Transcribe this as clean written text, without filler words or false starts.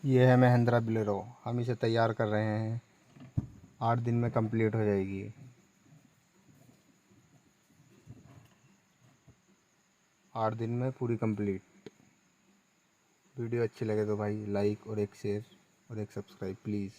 ये है महिंद्रा बोलेरो। हम इसे तैयार कर रहे हैं, 8 दिन में कंप्लीट हो जाएगी। 8 दिन में पूरी कंप्लीट। वीडियो अच्छी लगे तो भाई लाइक और एक शेयर और एक सब्सक्राइब प्लीज़।